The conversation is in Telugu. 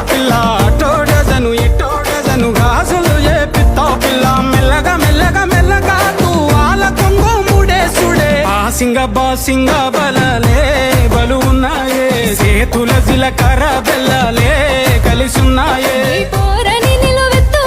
పిల్ల అటోడజను ఇటోడజను గాజులు ఏ పిత్తా పిల్ల మెల్లగా మెల్లగా మెల్లగా తూ ఆల కొంగు ముడేసుడే సింగ బలలే బలు ఉన్నాయే చేతుల జిలకర్ర బెల్లలే కలిసున్నాయే పోరని నిలువెత్తు